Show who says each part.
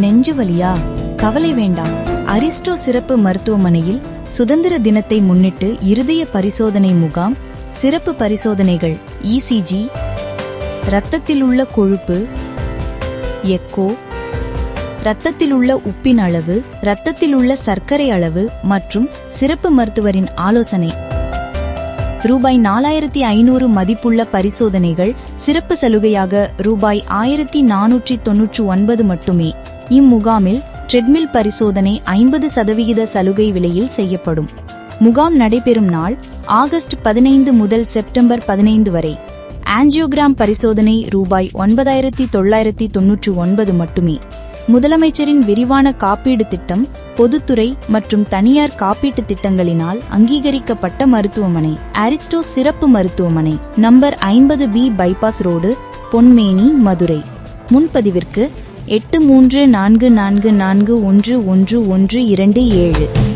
Speaker 1: நெஞ்சுவலியா? கவலை வேண்டாம். அரிஸ்டோ சிறப்பு மருத்துவமனையில் சுதந்திர தினத்தை முன்னிட்டு இருதய பரிசோதனை முகாம், சிறப்பு பரிசோதனைகள் இசிஜி, இரத்தத்தில் உள்ள கொழுப்பு, எக்கோ, இரத்தத்தில் உள்ள உப்பின் அளவு, இரத்தத்தில் உள்ள சர்க்கரை அளவு மற்றும் சிறப்பு மருத்துவரின் ஆலோசனை. ரூபாய் 4500 மதிப்புள்ள பரிசோதனைகள் சிறப்பு சலுகையாக ரூபாய் 1499 மட்டுமே. இம்முகாமில் ட்ரெட்மில் பரிசோதனை 50% சலுகை விலையில் செய்யப்படும். முகாம் நடைபெறும் நாள் ஆகஸ்ட் 15 முதல் செப்டம்பர் 15 வரை. ஆஞ்சியோகிராம் பரிசோதனை ரூபாய் 9999 மட்டுமே. முதலமைச்சரின் விரிவான காப்பீடு திட்டம் பொதுத்துறை மற்றும் தனியார் காப்பீட்டு திட்டங்களினால் அங்கீகரிக்கப்பட்ட மருத்துவமனை. அரிஸ்டோ சிறப்பு மருத்துவமனை, நம்பர் 50B பைபாஸ் ரோடு, பொன்மேனி, மதுரை. முன்பதிவிற்கு 8344411127.